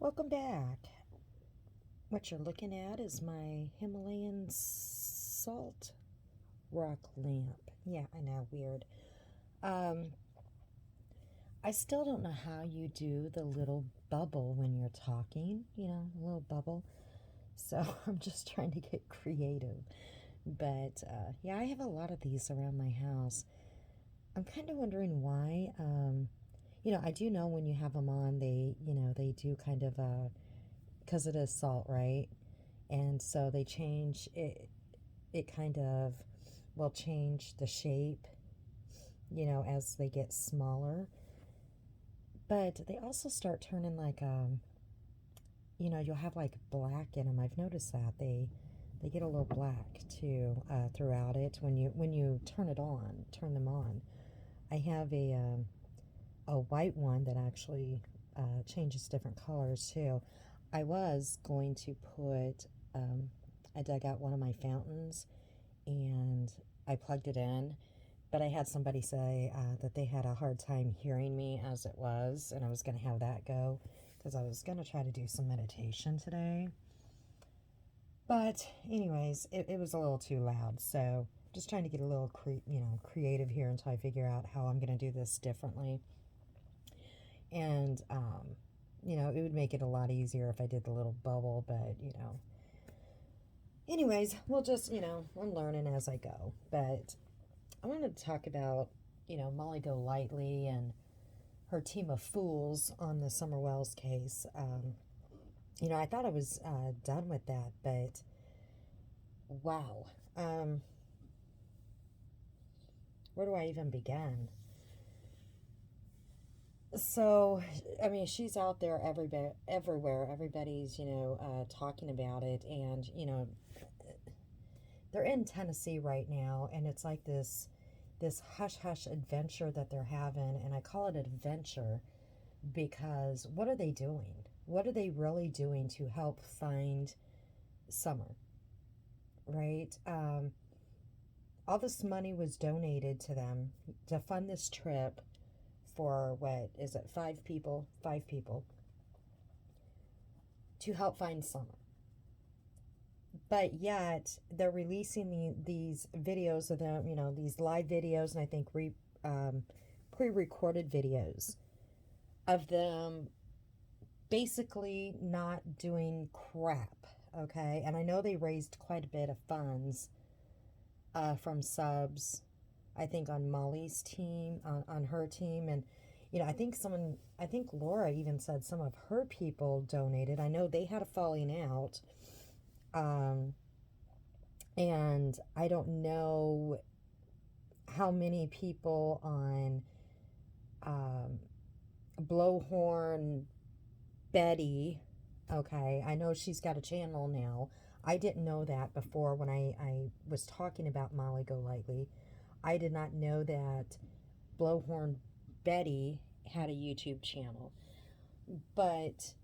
Welcome back. What you're looking at is my Himalayan salt rock lamp. Yeah, I know, weird. Um, I still don't know how you do the little bubble when you're talking, a little bubble. So I'm just trying to get creative. But yeah, I have a lot of these around my house. I'm kind of wondering why. I do know when you have them on, they do kind of, because it is salt, right? And so they change it. It kind of will change the shape, as they get smaller. But they also start turning like you'll have like black in them. I've noticed that they get a little black too throughout it when you turn them on. I have a white one that actually changes different colors too. I was going to put I dug out one of my fountains and I plugged it in, but I had somebody say that they had a hard time hearing me as it was, and I was going to have that go because I was going to try to do some meditation today. But anyways, it was a little too loud, so just trying to get a little creative here until I figure out how I'm going to do this differently. And it would make it a lot easier if I did the little bubble, but anyways, we'll just I'm learning as I go. But I wanted to talk about Molly Golightly and her team of fools on the Summer Wells case. I thought I was done with that, but wow. Where do I even begin? So, I mean, she's out there everywhere. Everybody's, talking about it. And, they're in Tennessee right now. And it's like this hush hush adventure that they're having. And I call it adventure because what are they doing? What are they really doing to help find Summer? Right? All this money was donated to them to fund this trip for what is it, five people to help find Summer. But yet they're releasing these videos of them, these live videos, and I think pre-recorded videos of them basically not doing crap. Okay, and I know they raised quite a bit of funds from subs, I think on Molly's team, on her team, and I think Laura even said some of her people donated. I know they had a falling out, um, and I don't know how many people on um, Blowhorn Betty. Okay, I know she's got a channel now. I didn't know that before when I was talking about Molly Golightly. I did not know that Blowhorn Betty had a YouTube channel. But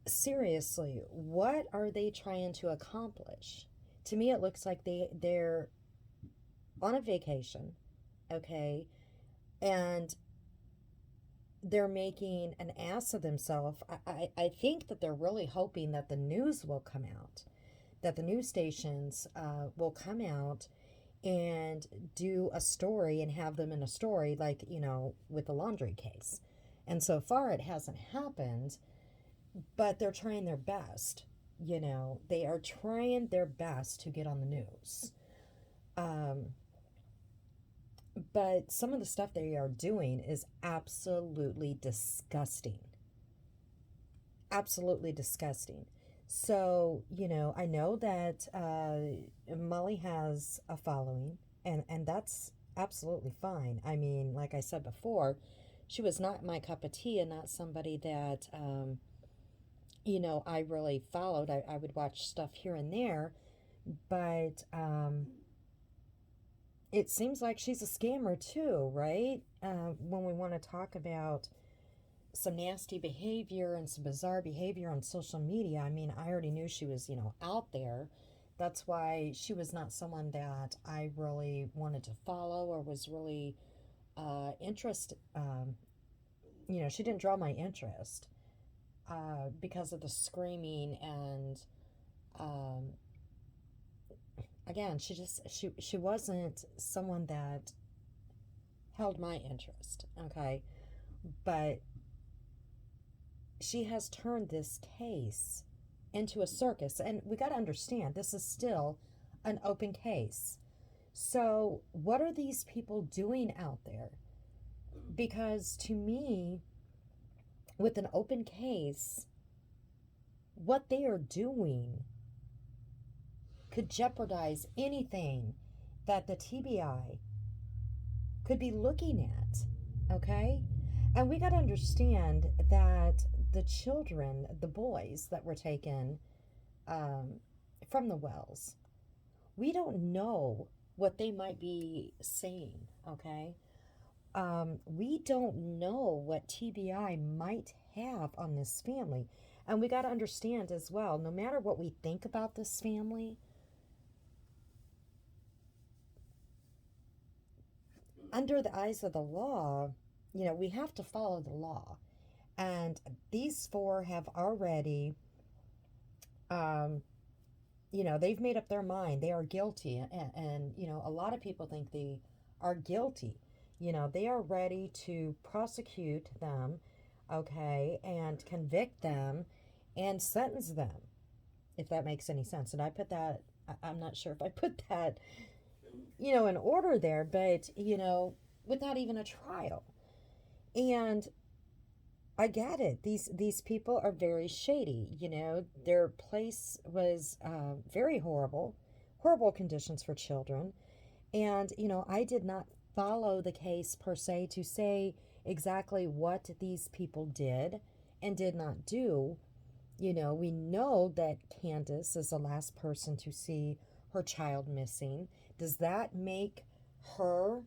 seriously, what are they trying to accomplish? To me, it looks like they're on a vacation, okay, and they're making an ass of themselves. I think that they're really hoping that the news will come out, that the news stations will come out and do a story and have them in a story like, with the laundry case. And so far it hasn't happened, but they're trying their best. They are trying their best to get on the news. Um, but some of the stuff they are doing is absolutely disgusting. Absolutely disgusting. So, I know that Molly has a following, and that's absolutely fine. I mean, like I said before, she was not my cup of tea and not somebody that, I really followed. I would watch stuff here and there, but it seems like she's a scammer too, right? When we want to talk about some nasty behavior and some bizarre behavior on social media. I mean, I already knew she was, out there. That's why she was not someone that I really wanted to follow or was really interested. She didn't draw my interest. because of the screaming and um, again, she wasn't someone that held my interest, okay? But she has turned this case into a circus, and we got to understand this is still an open case. So, what are these people doing out there? Because to me, with an open case, what they are doing could jeopardize anything that the TBI could be looking at, okay? And we got to understand that the children, the boys that were taken um, from the wells, we don't know what they might be saying, okay? We don't know what TBI might have on this family. And we got to understand as well, no matter what we think about this family, under the eyes of the law, we have to follow the law. And these four have already, um, they've made up their mind. They are guilty. And a lot of people think they are guilty. They are ready to prosecute them, okay, and convict them and sentence them, if that makes any sense. And I put that, I'm not sure if I put that, in order there, but, without even a trial. And I get it. These people are very shady. Their place was very horrible, horrible conditions for children. And I did not follow the case per se to say exactly what these people did and did not do. We know that Candace is the last person to see her child missing. Does that make her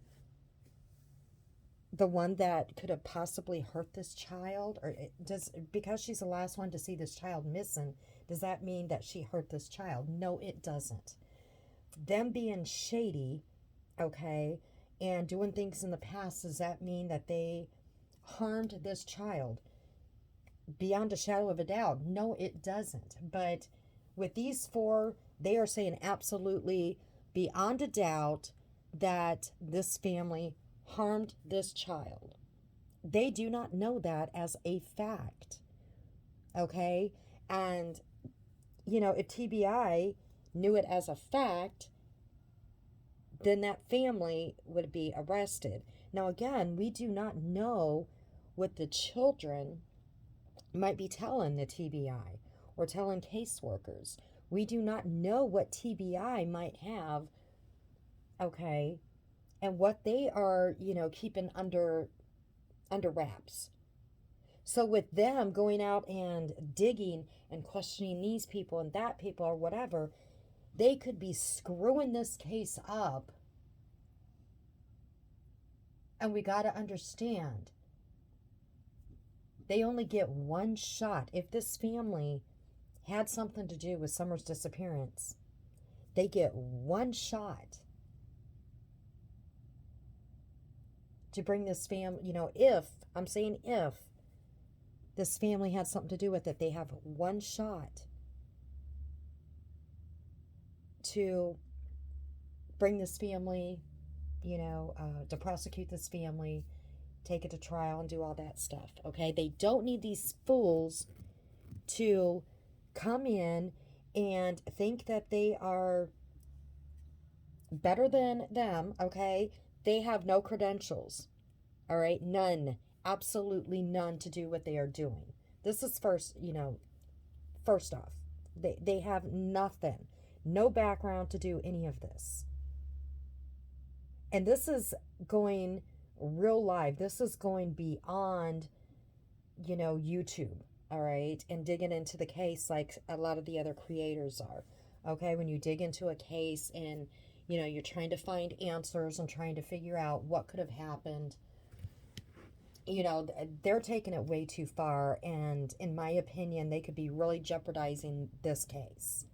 the one that could have possibly hurt this child? Or does, because she's the last one to see this child missing, does that mean that she hurt this child? No, it doesn't. Them being shady, okay, and doing things in the past, does that mean that they harmed this child? Beyond a shadow of a doubt, no, it doesn't. But with these four, they are saying absolutely beyond a doubt that this family harmed this child. They do not know that as a fact, okay? And, if TBI knew it as a fact, then that family would be arrested. Now, again, we do not know what the children might be telling the TBI or telling caseworkers. We do not know what TBI might have, okay, and what they are, keeping under wraps. So with them going out and digging and questioning these people and that people or whatever, they could be screwing this case up. And we got to understand, they only get one shot. If this family had something to do with Summer's disappearance, they get one shot to bring this family, if, I'm saying if, this family had something to do with it, they have one shot to bring this family, to prosecute this family, take it to trial and do all that stuff, okay? They don't need these fools to come in and think that they are better than them, okay? They have no credentials, all right? None, absolutely none to do what they are doing. This is first off. They have nothing, no background to do any of this. And this is going real live. This is going beyond, YouTube, all right? And digging into the case like a lot of the other creators are, okay? When you dig into a case and, you're trying to find answers and trying to figure out what could have happened, they're taking it way too far. And in my opinion, they could be really jeopardizing this case.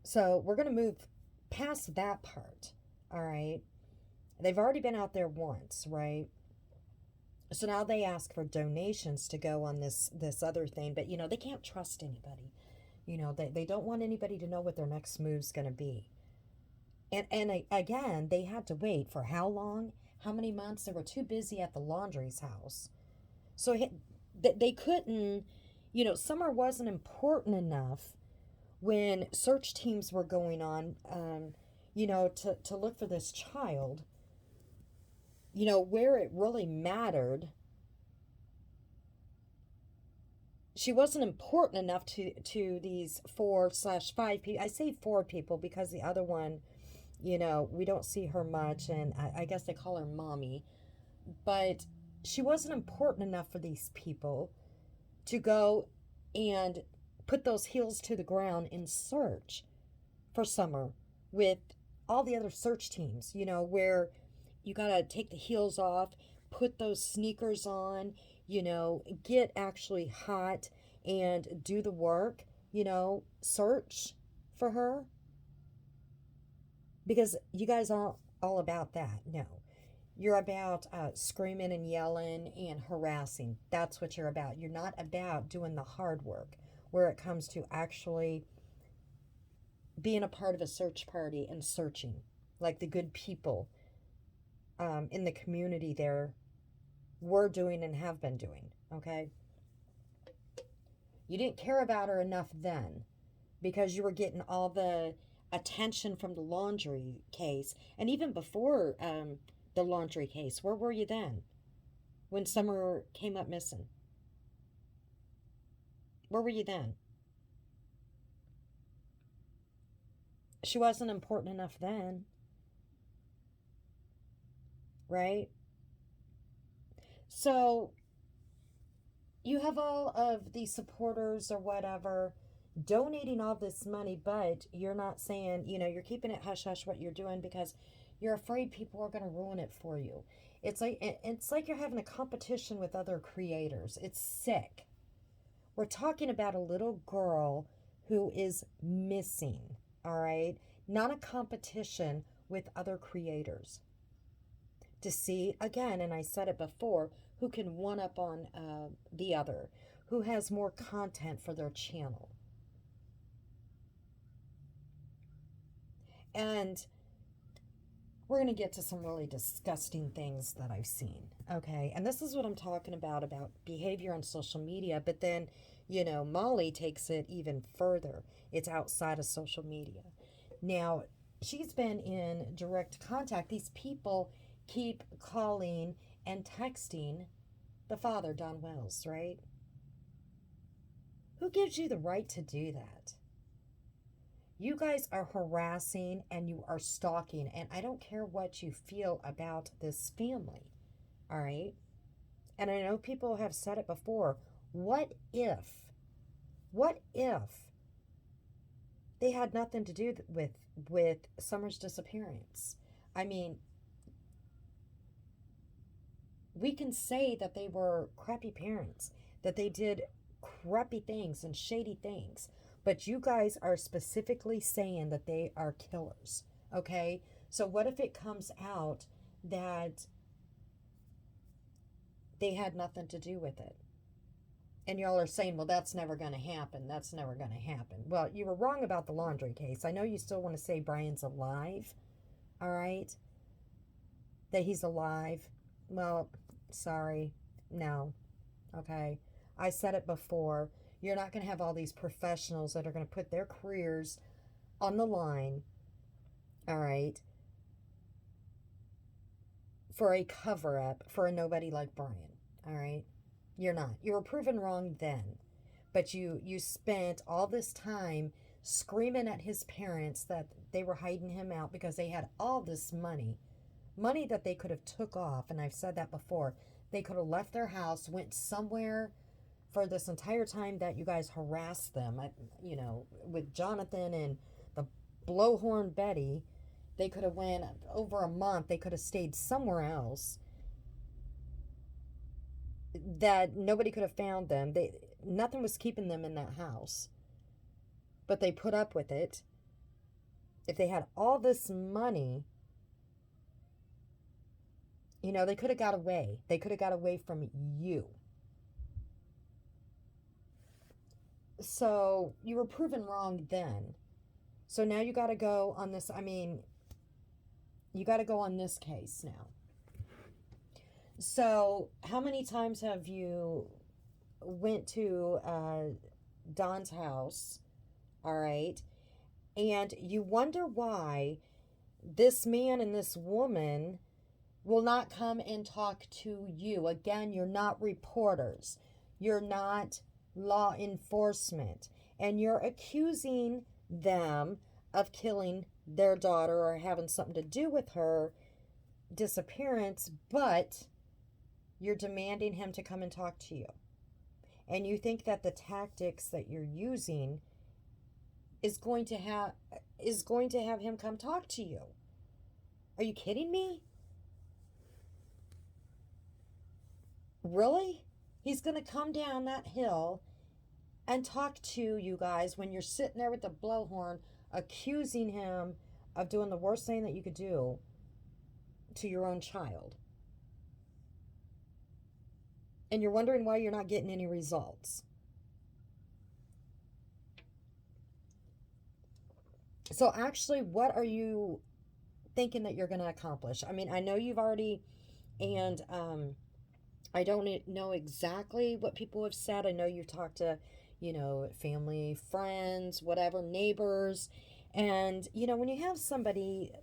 So we're going to move past that part, all right? They've already been out there once, right? So now they ask for donations to go on this other thing, but they can't trust anybody. They don't want anybody to know what their next move's going to be. And again, they had to wait for how long? How many months? They were too busy at the laundry's house. So they couldn't, summer wasn't important enough when search teams were going on, to look for this child, where it really mattered. She wasn't important enough to these 4/5 people. I say 4 people because the other one, we don't see her much, and I guess they call her mommy. But she wasn't important enough for these people to go and put those heels to the ground and search for Summer with all the other search teams, where you got to take the heels off, put those sneakers on, get actually hot and do the work, search for her. Because you guys aren't all about that. No. You're about screaming and yelling and harassing. That's what you're about. You're not about doing the hard work where it comes to actually being a part of a search party and searching like the good people in the community there were doing and have been doing. Okay? You didn't care about her enough then because you were getting all the attention from the laundry case. And even before the laundry case, where were you then when Summer came up missing? Where were you then? She wasn't important enough then, right? So you have all of these supporters or whatever donating all this money, but you're not saying, you're keeping it hush hush what you're doing because you're afraid people are going to ruin it for you. It's like you're having a competition with other creators. It's sick. We're talking about a little girl who is missing, all right? Not a competition with other creators. To see, again, and I said it before, who can one up on the other, who has more content for their channel. And we're going to get to some really disgusting things that I've seen, okay? And this is what I'm talking about behavior on social media, but then, Molly takes it even further. It's outside of social media. Now, she's been in direct contact. These people keep calling and texting the father, Don Wells, right? Who gives you the right to do that? You guys are harassing and you are stalking, and I don't care what you feel about this family, all right? And I know people have said it before. What if they had nothing to do with Summer's disappearance? I mean, we can say that they were crappy parents, that they did crappy things and shady things, but you guys are specifically saying that they are killers, okay? So what if it comes out that they had nothing to do with it? And y'all are saying, well, that's never going to happen. That's never going to happen. Well, you were wrong about the laundry case. I know you still want to say Brian's alive, all right? That he's alive. Well, sorry. No. Okay. I said it before. You're not going to have all these professionals that are going to put their careers on the line, all right, for a cover up for a nobody like Brian, all right? You're not. You were proven wrong then. But you spent all this time screaming at his parents that they were hiding him out because they had all this money that they could have took off. And I've said that before. They could have left their house, went somewhere for this entire time that you guys harassed them, with Jonathan and the Blowhorn Betty. They could have went over a month. They could have stayed somewhere else that nobody could have found them. Nothing was keeping them in that house, but they put up with it. If they had all this money, You know, they could have got away. They could have got away from you. So you were proven wrong then. So now you got to go on this. I mean, you got to go on this case now. So how many times have you went to Don's house, all right, and you wonder why this man and this woman will not come and talk to you? Again, you're not reporters, you're not law enforcement, and you're accusing them of killing their daughter or having something to do with her disappearance, but you're demanding him to come and talk to you. And you think that the tactics that you're using is going to have him come talk to you. Are you kidding me? Really? He's going to come down that hill and talk to you guys when you're sitting there with the blowhorn accusing him of doing the worst thing that you could do to your own child. And you're wondering why you're not getting any results. So actually, what are you thinking that you're going to accomplish? I mean, I know you've already, and I don't know exactly what people have said. I know you've talked to, family, friends, whatever, neighbors. And, when you have somebody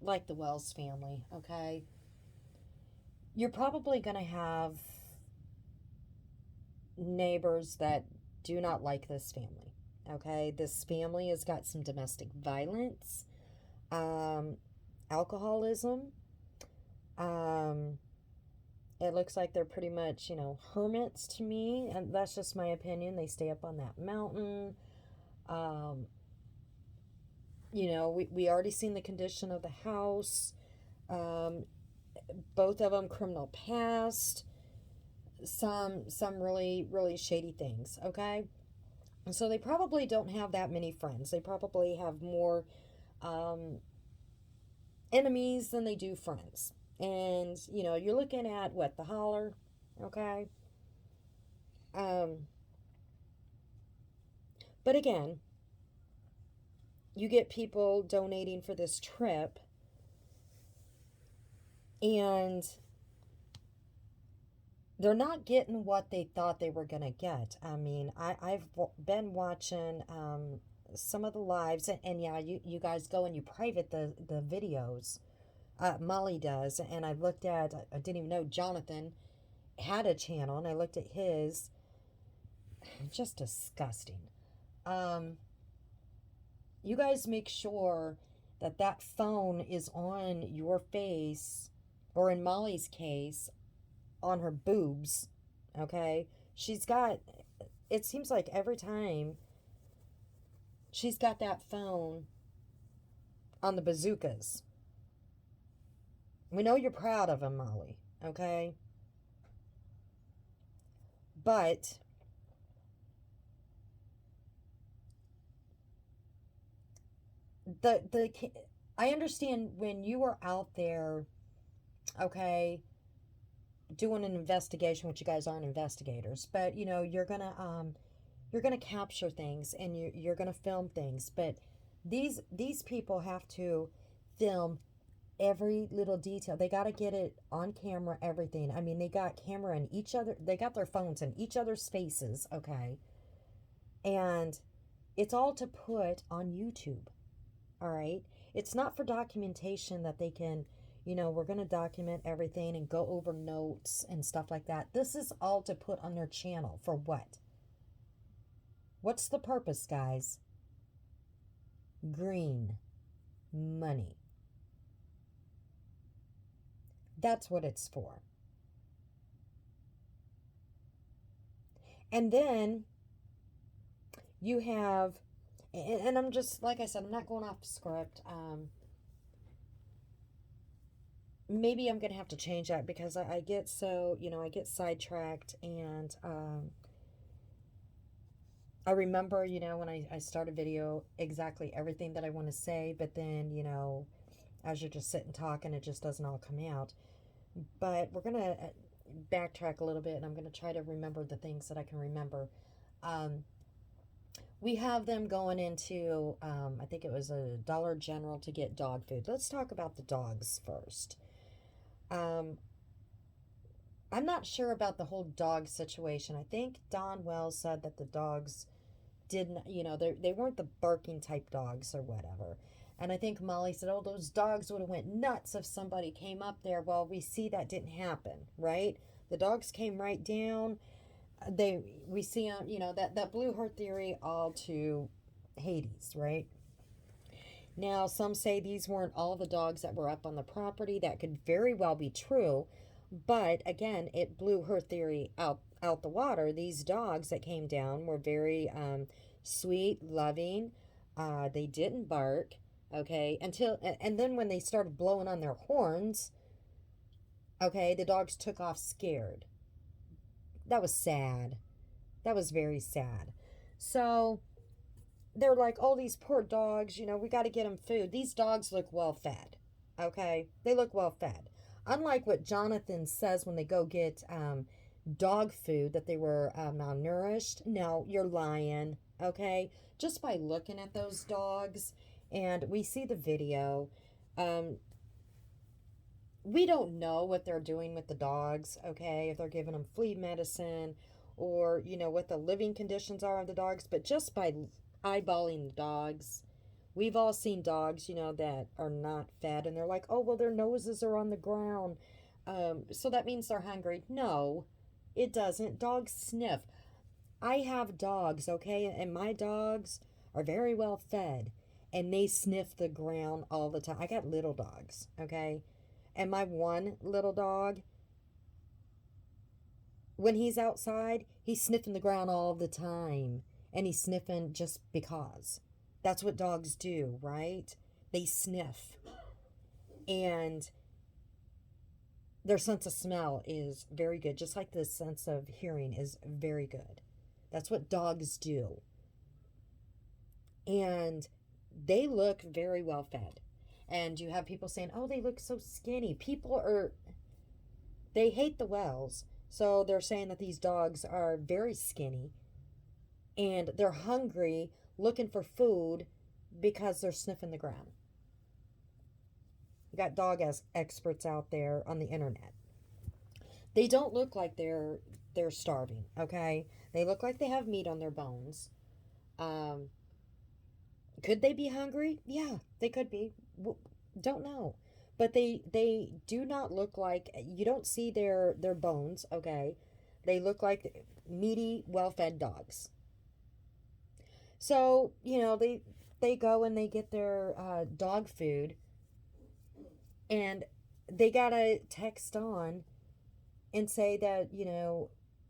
like the Wells family, okay, you're probably going to have neighbors that do not like this family. Okay, this family has got some domestic violence, alcoholism. It looks like they're pretty much, hermits to me, and that's just my opinion. They stay up on that mountain. We already seen the condition of the house. Both of them criminal past. Some really really shady things. Okay. So they probably don't have that many friends. They probably have more enemies than they do friends. And, you're looking at what, the holler, okay? But again, you get people donating for this trip, and they're not getting what they thought they were going to get. I mean, I've been watching some of the lives, and yeah, you guys go and you private the videos. Molly does, and I looked at, I didn't even know Jonathan had a channel, and I looked at his. Just disgusting. You guys make sure that phone is on your face, or in Molly's case, on her boobs, okay? It seems like every time she's got that phone on the bazookas. We know you're proud of him, Molly, okay? But I understand when you are out there, okay, doing an investigation, which you guys aren't investigators, but you're gonna capture things, and you're gonna film things, but these people have to film every little detail. They got to get it on camera, everything. I mean, they got camera in each other. They got their phones in each other's faces, okay? And it's all to put on YouTube, all right? It's not for documentation that they can, we're going to document everything and go over notes and stuff like that. This is all to put on their channel. For what? What's the purpose, guys? Green money. That's what it's for. And then you have, and I'm just, like I said, I'm not going off script. Maybe I'm going to have to change that because I get so, I get sidetracked, and I remember, when I start a video, exactly everything that I want to say, but then, as you're just sitting talking, it just doesn't all come out. But we're going to backtrack a little bit, and I'm going to try to remember the things that I can remember. Um, we have them going into, I think it was a Dollar General to get dog food. Let's talk about the dogs first. Um, I'm not sure about the whole dog situation. I think Don Wells said that the dogs didn't, they weren't the barking type dogs or whatever. And I think Molly said, "Oh, those dogs would have went nuts if somebody came up there." Well, we see that didn't happen, right? The dogs came right down. We see that blew her theory all to Hades, right? Now, some say these weren't all the dogs that were up on the property. That could very well be true, but again, it blew her theory out the water. These dogs that came down were very sweet, loving. They didn't bark, okay, and then when they started blowing on their horns, okay, the dogs took off scared. That was sad. That was very sad. So they're like, "Oh, these poor dogs, we got to get them food." These dogs look well fed. Okay? They look well fed. Unlike what Jonathan says when they go get dog food, that they were malnourished. No, you're lying. Okay? Just by looking at those dogs, and we see the video. Um, we don't know what they're doing with the dogs, okay? If they're giving them flea medicine or, what the living conditions are of the dogs, but just by eyeballing the dogs, we've all seen dogs, that are not fed and they're like, "Oh, well, their noses are on the ground. So that means they're hungry." No, it doesn't. Dogs sniff. I have dogs, okay? And my dogs are very well fed and they sniff the ground all the time. I got little dogs, okay? And my one little dog, when he's outside, he's sniffing the ground all the time. And he's sniffing just because. That's what dogs do, right? They sniff. And their sense of smell is very good, just like the sense of hearing is very good. That's what dogs do. And they look very well fed. And you have people saying, "Oh, they look so skinny." They hate the Wells. So they're saying that these dogs are very skinny and they're hungry, looking for food because they're sniffing the ground. You got dog experts out there on the internet. They don't look like they're starving, okay? They look like they have meat on their bones. Um, could they be hungry? Yeah, they could be. Don't know. But they do not look like, you don't see their bones, okay? They look like meaty, well-fed dogs. So, they go and they get their dog food, and they got to text on and say that,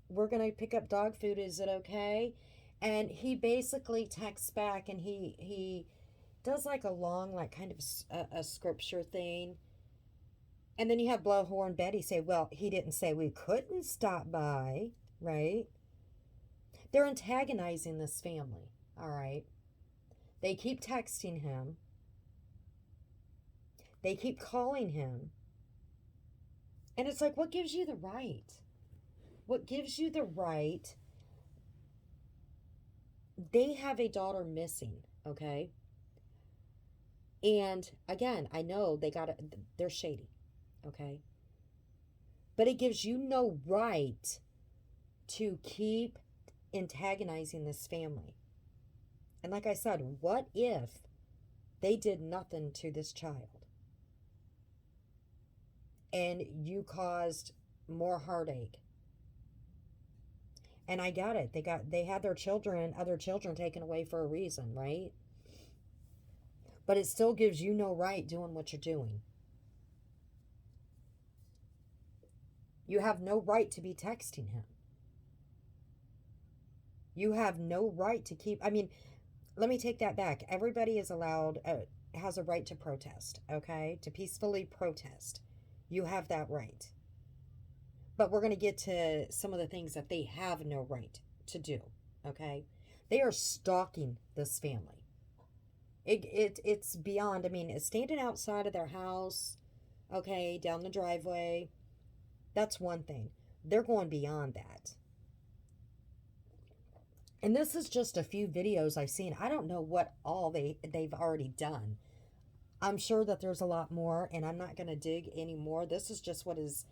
"We're going to pick up dog food. Is it okay?" And he basically texts back, and he does like a long, like kind of a scripture thing. And then you have Blowhorn Betty say, "Well, he didn't say we couldn't stop by," right? They're antagonizing this family, all right? They keep texting him. They keep calling him. And it's like, what gives you the right? What gives you the right? They have a daughter missing, okay? And again, I know they're shady, okay? But it gives you no right to keep antagonizing this family. And like I said, what if they did nothing to this child and you caused more heartache? And I got it. They had other children taken away for a reason, right? But it still gives you no right doing what you're doing. You have no right to be texting him. You have no right to keep, I mean, let me take that back. Everybody is allowed, has a right to protest, okay? To peacefully protest. You have that right. But we're going to get to some of the things that they have no right to do, okay? They are stalking this family. It's beyond, I mean, it's standing outside of their house, okay, down the driveway. That's one thing. They're going beyond that. And this is just a few videos I've seen. I don't know what all they've already done. I'm sure that there's a lot more, and I'm not going to dig anymore. This is just what is,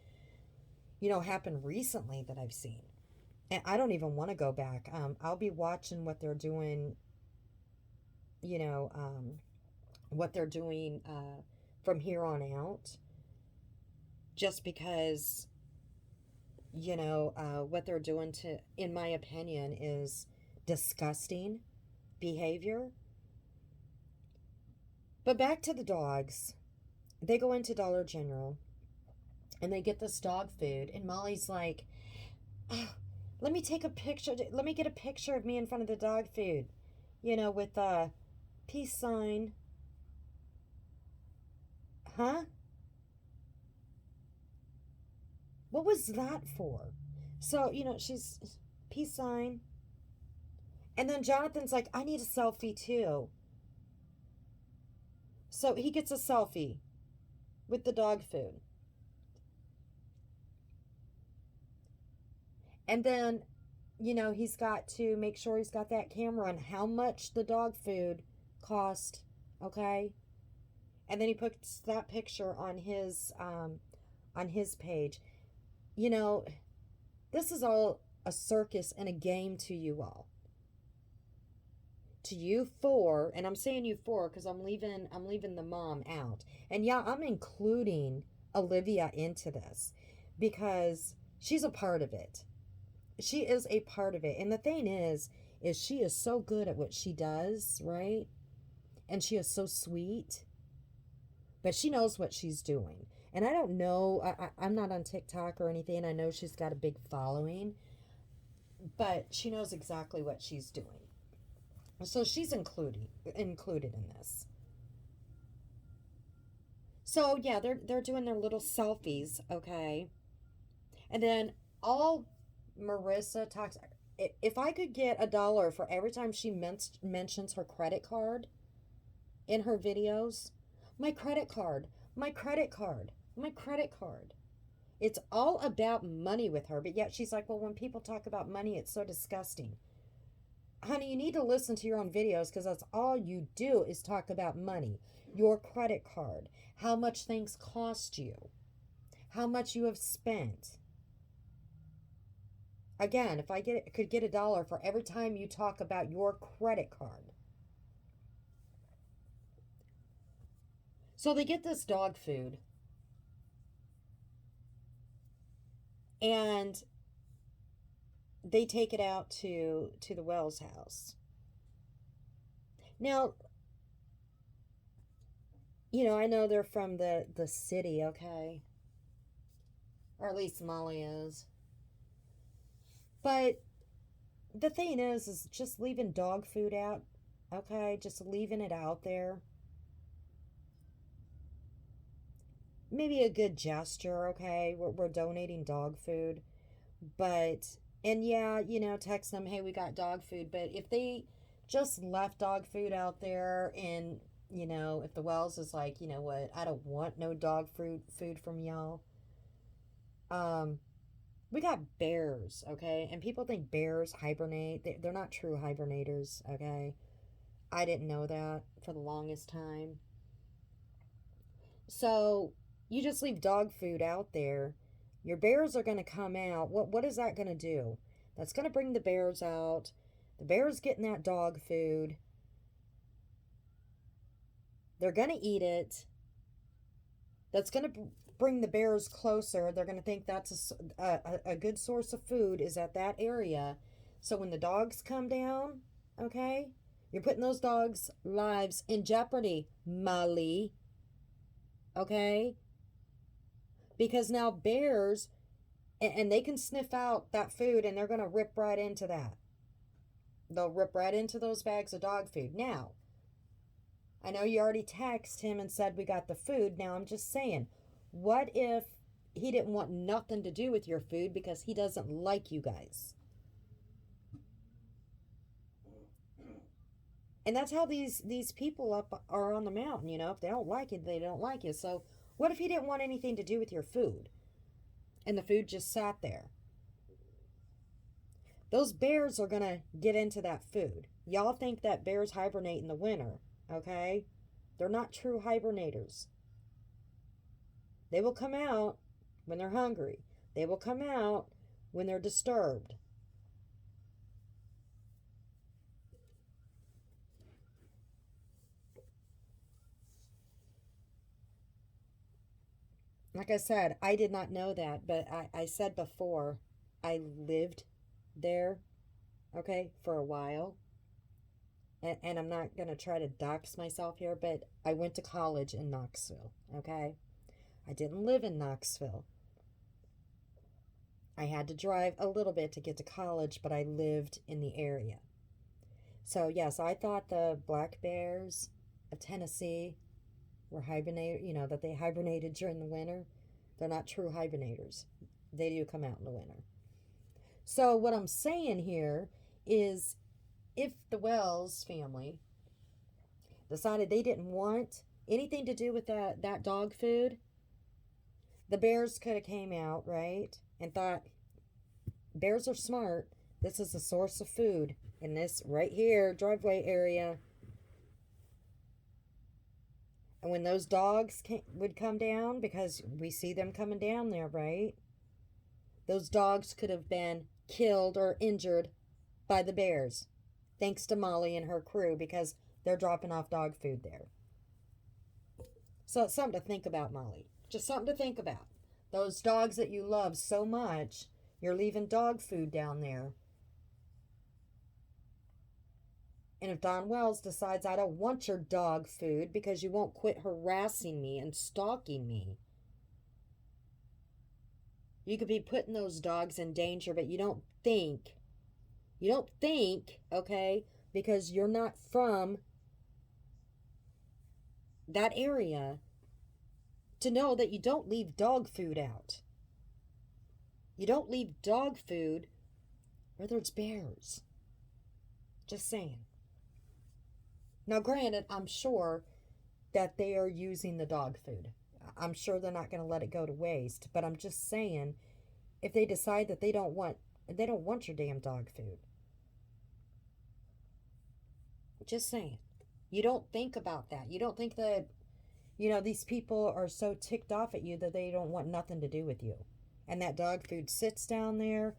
happened recently that I've seen. And I don't even want to go back. I'll be watching what they're doing, you know, um, what they're doing from here on out, just because, what they're doing in my opinion, is disgusting behavior. But back to the dogs. They go into Dollar General and they get this dog food, and Molly's like, "Ah, let me take a picture. Let me get a picture of me in front of the dog food, with a peace sign." Huh? What was that for? So, she's peace sign. And then Jonathan's like, "I need a selfie too." So he gets a selfie with the dog food. And then, he's got to make sure he's got that camera on how much the dog food cost, okay? And then he puts that picture on his page. You know, this is all a circus and a game to you all. To you four, and I'm saying you four because I'm leaving the mom out. And yeah, I'm including Olivia into this because she's a part of it. She is a part of it. And the thing is she is so good at what she does, right? And she is so sweet, but she knows what she's doing. And I don't know, I'm not on TikTok or anything. I know she's got a big following, but she knows exactly what she's doing. So she's included in this. So yeah, they're doing their little selfies, okay? And then all Marissa talks. If I could get $1 for every time she mentions her credit card in her videos, my credit card, my credit card, my credit card. It's all about money with her, but yet she's like, well, when people talk about money, it's so disgusting. Honey, you need to listen to your own videos because that's all you do is talk about money. Your credit card, how much things cost you, how much you have spent. Again, if I could get $1 for every time you talk about your credit card. So they get this dog food, and they take it out to the Wells house. Now, I know they're from the city, okay? Or at least Molly is. But the thing is just leaving dog food out, okay? Just leaving it out there. Maybe a good gesture, okay? We're donating dog food. But, and yeah, text them, hey, we got dog food. But if they just left dog food out there, and, if the Wells is like, you know what, I don't want no dog food from y'all. We got bears, okay? And people think bears hibernate. They're not true hibernators, okay? I didn't know that for the longest time. So you just leave dog food out there. Your bears are going to come out. What is that going to do? That's going to bring the bears out. The bears getting that dog food. They're going to eat it. That's going to bring the bears closer. They're going to think that's a good source of food is at that area. So when the dogs come down, okay, you're putting those dogs' lives in jeopardy, Molly. Okay? Because now bears, and they can sniff out that food and they're going to rip right into that. They'll rip right into those bags of dog food. Now, I know you already texted him and said we got the food. Now I'm just saying, what if he didn't want nothing to do with your food because he doesn't like you guys? And that's how these people up are on the mountain, if they don't like it, they don't like it. So what if he didn't want anything to do with your food? and the food just sat there. Those bears are going to get into that food. Y'all think that bears hibernate in the winter, okay? They're not true hibernators. They will come out when they're hungry. They will come out when they're disturbed. Like I said, I did not know that, but I said before, I lived there, okay, for a while. And I'm not going to try to dox myself here, but I went to college in Knoxville, okay? I didn't live in Knoxville. I had to drive a little bit to get to college, but I lived in the area. So, yes, I thought the black bears of Tennessee were hibernated, that they hibernated during the winter. They're not true hibernators. They do come out in the winter. So, what I'm saying here is if the Wells family decided they didn't want anything to do with that dog food, the bears could have came out, right, and thought, bears are smart. This is a source of food in this right here driveway area. And when those dogs would come down, because we see them coming down there, right? Those dogs could have been killed or injured by the bears, thanks to Molly and her crew, because they're dropping off dog food there. So it's something to think about, Molly. Just something to think about. Those dogs that you love so much, you're leaving dog food down there. And if Don Wells decides, I don't want your dog food because you won't quit harassing me and stalking me, you could be putting those dogs in danger, but you don't think, okay, because you're not from that area, to know that you don't leave dog food out. You don't leave dog food where there's bears. Just saying. Now, granted, I'm sure that they are using the dog food. I'm sure they're not going to let it go to waste. But I'm just saying, if they decide that they don't want your damn dog food. Just saying. You don't think about that. You don't think that, these people are so ticked off at you that they don't want nothing to do with you. And that dog food sits down there.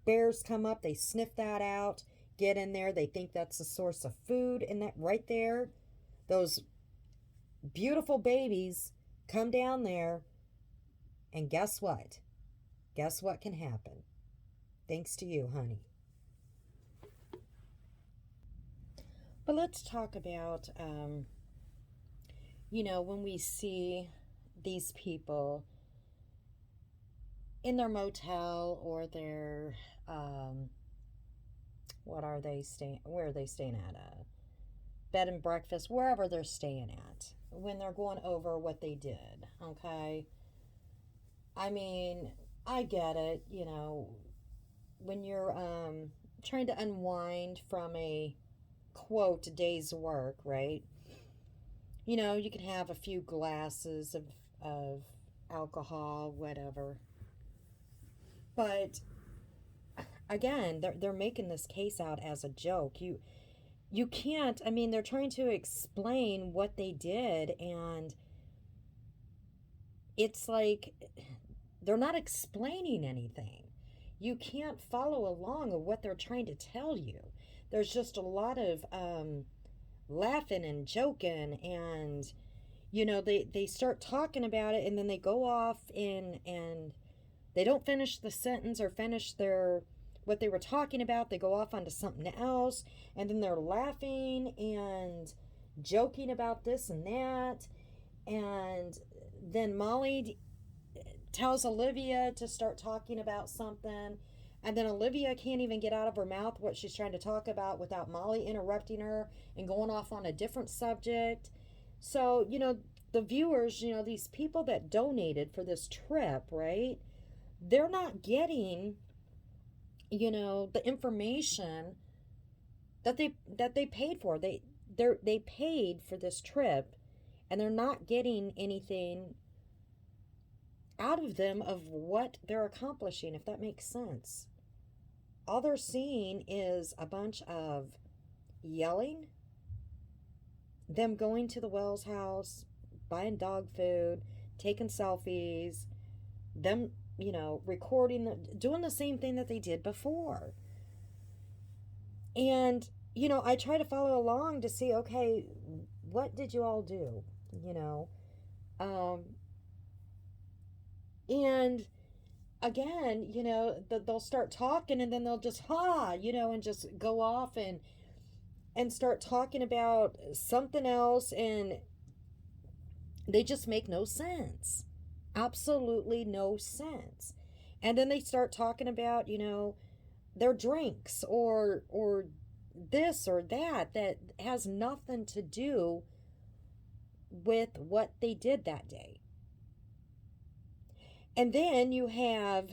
Bears come up, they sniff that out, get in there, they think that's the source of food, and that right there, those beautiful babies come down there, and guess what? Guess what can happen? Thanks to you, honey. But let's talk about, when we see these people in their motel or their, where are they staying at? Bed and breakfast, wherever they're staying at, when they're going over what they did, okay? I mean, I get it, when you're trying to unwind from a quote day's work, right? You can have a few glasses of alcohol, whatever. But again, they're making this case out as a joke. You can't, I mean, they're trying to explain what they did, and it's like they're not explaining anything. You can't follow along with what they're trying to tell you. There's just a lot of laughing and joking, and they start talking about it, and then they go off and they don't finish the sentence or finish what they were talking about. They go off onto something else, and then they're laughing and joking about this and that. And then Molly tells Olivia to start talking about something, and then Olivia can't even get out of her mouth what she's trying to talk about without Molly interrupting her and going off on a different subject. So, the viewers, these people that donated for this trip, right? They're not getting, the information that they paid for. They paid for this trip, and they're not getting anything out of them of what they're accomplishing, if that makes sense. All they're seeing is a bunch of yelling, them going to the Wells house, buying dog food, taking selfies, them, recording, doing the same thing that they did before. And, I try to follow along to see, okay, what did you all do? You know, um, and again, they'll start talking and then they'll just, and just go off and start talking about something else, and they just make no sense. Absolutely no sense. And then they start talking about, their drinks or this or that has nothing to do with what they did that day. And then you have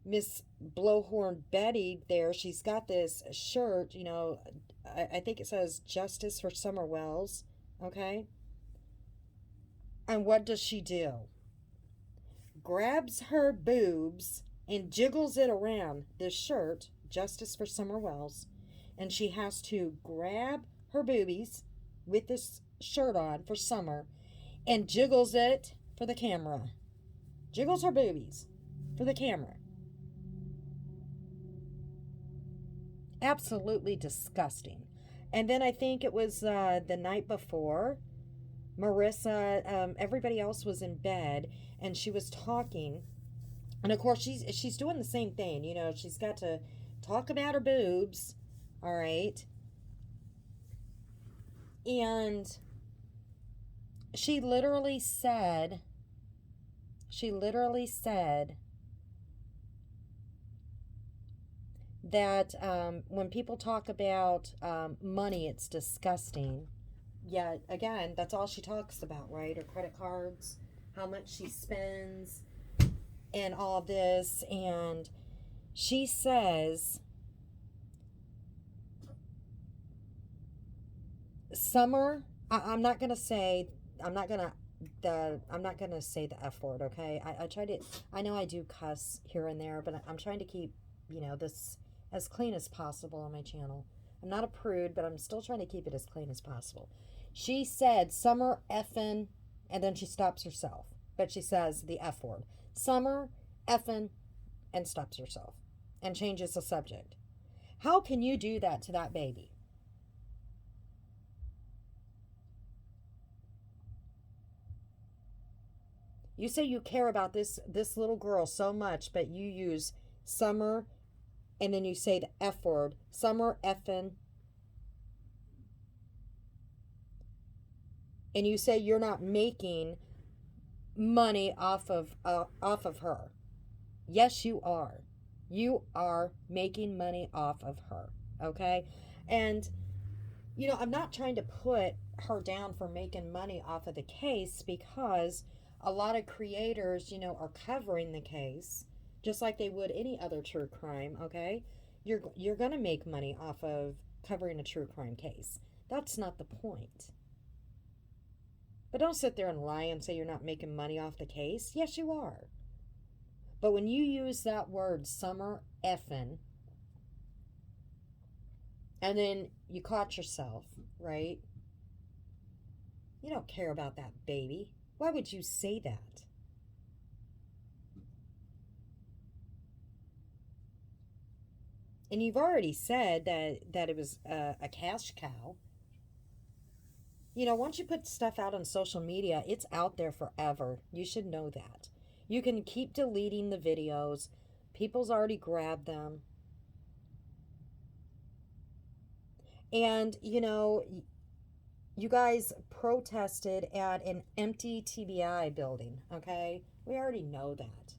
Miss Blowhorn Betty there. She's got this shirt, I think it says Justice for Summer Wells, okay? And what does she do? Grabs her boobs and jiggles it around this shirt, Justice for Summer Wells, and she has to grab her boobies with this shirt on for summer and jiggles it for the camera. Jiggles her boobies for the camera. Absolutely disgusting. And then I think it was the night before, Marissa, everybody else was in bed, and she was talking. And of course, she's doing the same thing. She's got to talk about her boobs, all right? And she literally said that when people talk about money, it's disgusting. Yeah, again, that's all she talks about, right? Her credit cards, how much she spends, and all this. And she says, Summer, I'm not gonna say, I'm not gonna say the F word, okay? I try to, I know I do cuss here and there, but I'm trying to keep, this as clean as possible on my channel. I'm not a prude, but I'm still trying to keep it as clean as possible. She said, Summer effin', and then she stops herself, but she says the F word. Summer effin', and stops herself, and changes the subject. How can you do that to that baby? You say you care about this little girl so much, but you use summer, and then you say the F word, summer effin', and you say you're not making money off of her. Yes, you are. You are making money off of her. Okay? And I'm not trying to put her down for making money off of the case, because a lot of creators, are covering the case just like they would any other true crime, okay? You're going to make money off of covering a true crime case. That's not the point. But don't sit there and lie and say you're not making money off the case. Yes, you are. But when you use that word, summer effin', and then you caught yourself, right? You don't care about that baby. Why would you say that? And you've already said that it was a cash cow. Once you put stuff out on social media, it's out there forever. You should know that. You can keep deleting the videos. People's already grabbed them. And, you guys protested at an empty TBI building, okay? We already know that.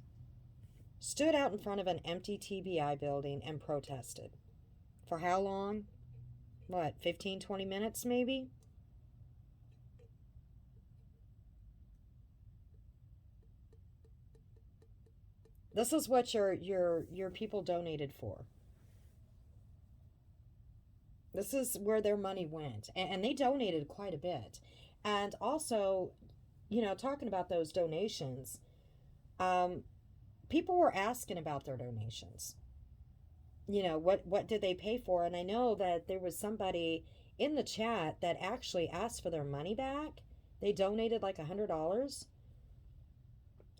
Stood out in front of an empty TBI building and protested. For how long? What, 15, 20 minutes maybe? This is what your people donated for. This is where their money went. And they donated quite a bit. And also, talking about those donations, um, people were asking about their donations. What did they pay for? And I know that there was somebody in the chat that actually asked for their money back. They donated like $100.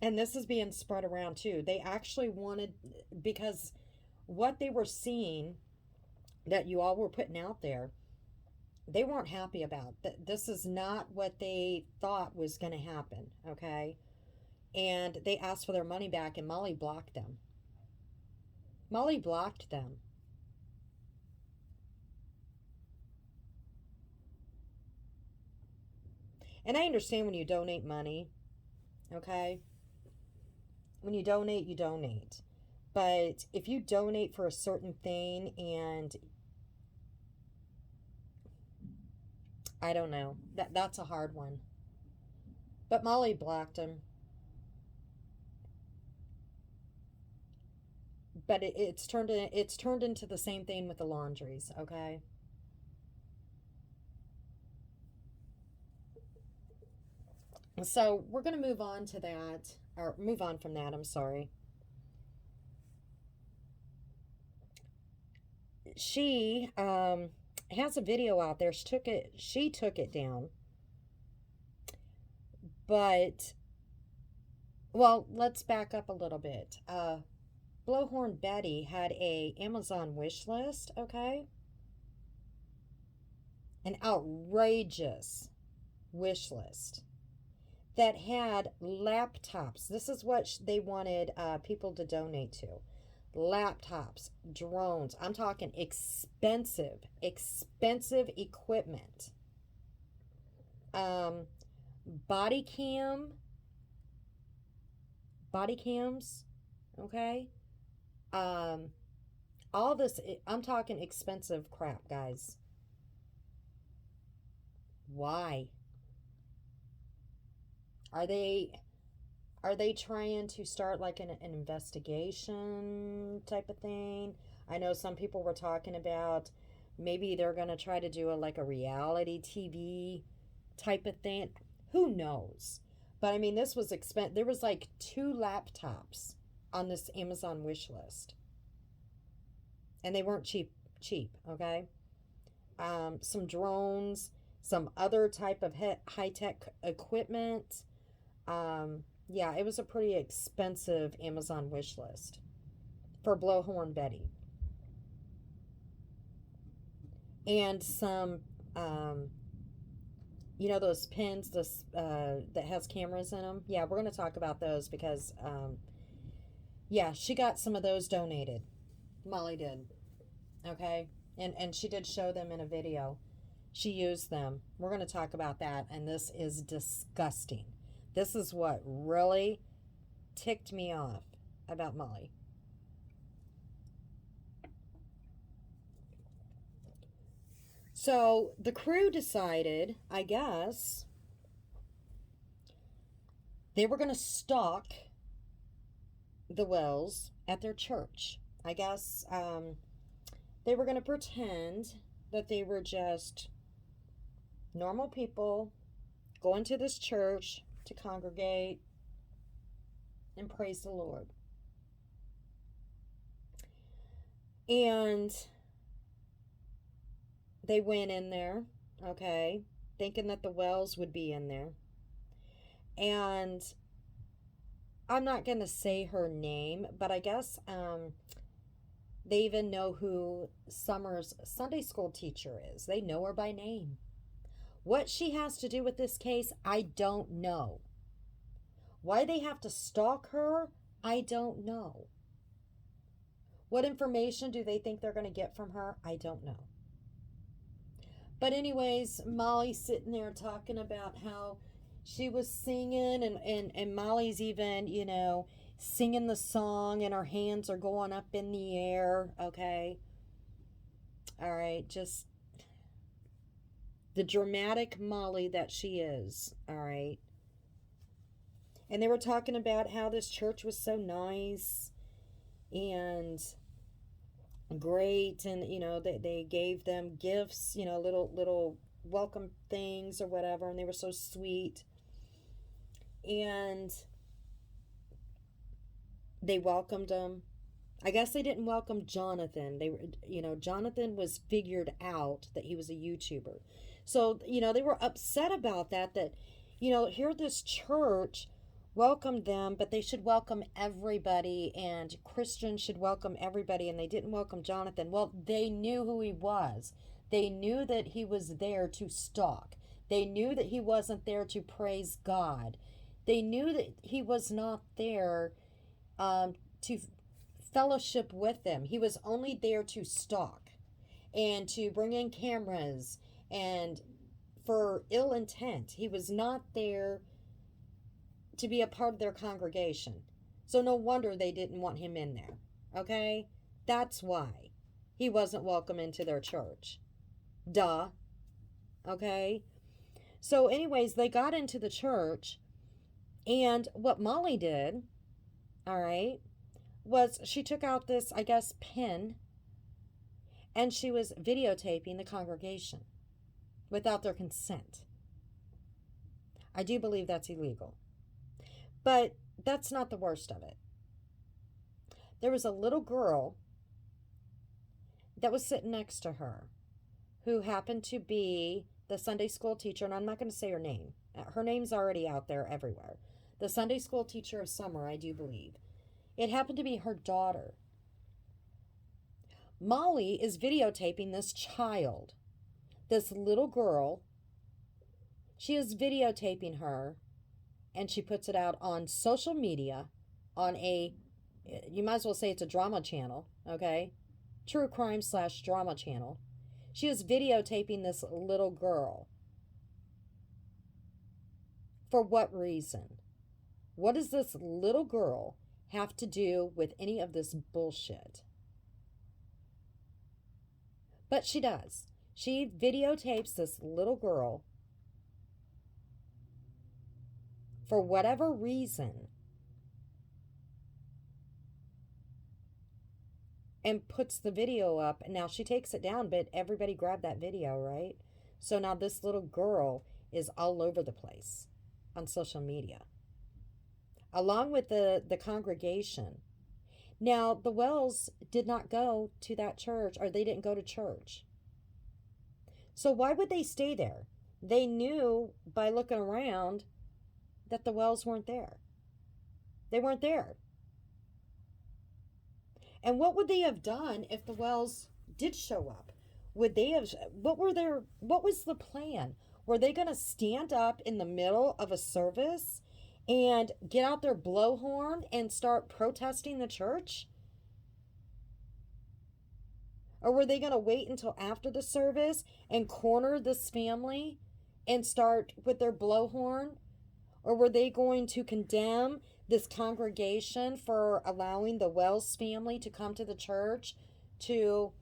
And this is being spread around too. They actually wanted, because what they were seeing that you all were putting out there, they weren't happy about. This is not what they thought was going to happen, okay? And they asked for their money back, and Molly blocked them. Molly blocked them. And I understand when you donate money, okay? When you donate, you donate. But if you donate for a certain thing, and I don't know, that's a hard one. But Molly blocked him. But it's turned into the same thing with the laundries, okay? So we're gonna move on to that, or move on from that. I'm sorry. She has a video out there. She took it down, but well, let's back up a little bit. Blowhorn Betty had a Amazon wish list, okay? An outrageous wish list that had laptops. This is what they wanted people to donate to. Laptops, drones. I'm talking expensive equipment. Um, body cams, okay? All this, I'm talking expensive crap, guys. Why? Are they trying to start like an investigation type of thing? I know some people were talking about maybe they're going to try to do like a reality TV type of thing. Who knows? But I mean, this was expensive. There was like 2 laptops on this Amazon wish list, and they weren't cheap, okay? Some drones, some other type of high-tech equipment. Yeah, it was a pretty expensive Amazon wish list for Blowhorn Betty. And some, those pins that has cameras in them. Yeah, we're going to talk about those because, yeah, she got some of those donated. Molly did. Okay? And she did show them in a video. She used them. We're going to talk about that, and this is disgusting. This is what really ticked me off about Molly. So the crew decided, I guess, they were going to stalk the Wells at their church. I guess they were going to pretend that they were just normal people going to this church to congregate and praise the Lord. And they went in there, okay, thinking that the Wells would be in there. And I'm not going to say her name, but I guess they even know who Summer's Sunday school teacher is. They know her by name. What she has to do with this case, I don't know. Why they have to stalk her, I don't know. What information do they think they're going to get from her? I don't know. But anyways, Molly's sitting there talking about how she was singing, and Molly's even, singing the song, and her hands are going up in the air, okay? All right, just the dramatic Molly that she is, all right? And they were talking about how this church was so nice and great, and they gave them gifts, little welcome things or whatever, and they were so sweet. And They welcomed him. I guess they didn't welcome Jonathan. They were, Jonathan was figured out that he was a YouTuber. So, they were upset about that, here this church welcomed them, but they should welcome everybody, and Christians should welcome everybody, and they didn't welcome Jonathan. Well, they knew who he was. They knew that he was there to stalk. They knew that he wasn't there to praise God. They knew that he was not there to fellowship with them. He was only there to stalk and to bring in cameras and for ill intent. He was not there to be a part of their congregation. So no wonder they didn't want him in there. Okay? That's why he wasn't welcome into their church. Duh. Okay? So, anyways, they got into the church, and what Molly did, all right, was she took out this, I guess, pen, and she was videotaping the congregation without their consent. I do believe that's illegal. But that's not the worst of it. There was a little girl that was sitting next to her who happened to be the Sunday school teacher, and I'm not going to say her name. Her name's already out there everywhere. The Sunday school teacher of summer, I do believe. It happened to be her daughter. Molly is videotaping this child, this little girl. She is videotaping her, and she puts it out on social media on you might as well say it's a drama channel, okay? True crime / drama channel. She is videotaping this little girl. For what reason? What does this little girl have to do with any of this bullshit? But she does. She videotapes this little girl for whatever reason and puts the video up. Now she takes it down, but everybody grabbed that video, right? So now this little girl is all over the place on social media, along with the congregation. Now, the Wells did not go to that church, or they didn't go to church. So why would they stay there? They knew by looking around that the Wells weren't there. They weren't there. And what would they have done if the Wells did show up? Would they have, what was the plan? Were they going to stand up in the middle of a service and get out their blowhorn and start protesting the church? Or were they going to wait until after the service and corner this family and start with their blowhorn? Or were they going to condemn this congregation for allowing the Wells family to come to the church to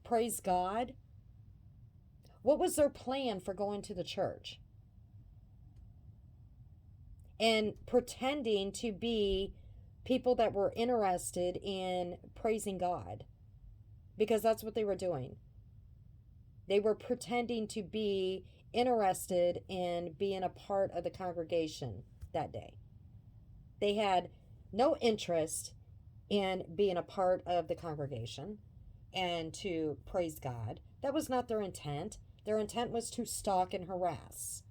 praise God? What was their plan for going to the church and pretending to be people that were interested in praising God? Because that's what they were doing. They were pretending to be interested in being a part of the congregation that day. They had no interest in being a part of the congregation and to praise God. That was not their intent. Their intent was to stalk and harass.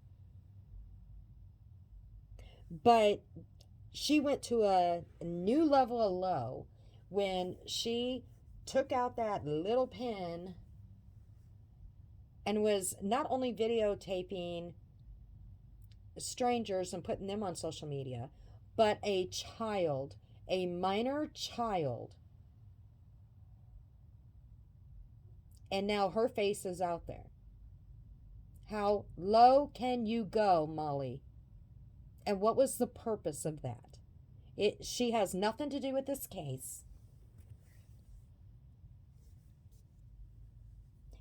But she went to a new level of low when she took out that little pen and was not only videotaping strangers and putting them on social media, but a child, a minor child. And now her face is out there. How low can you go, Molly? And what was the purpose of that? She has nothing to do with this case.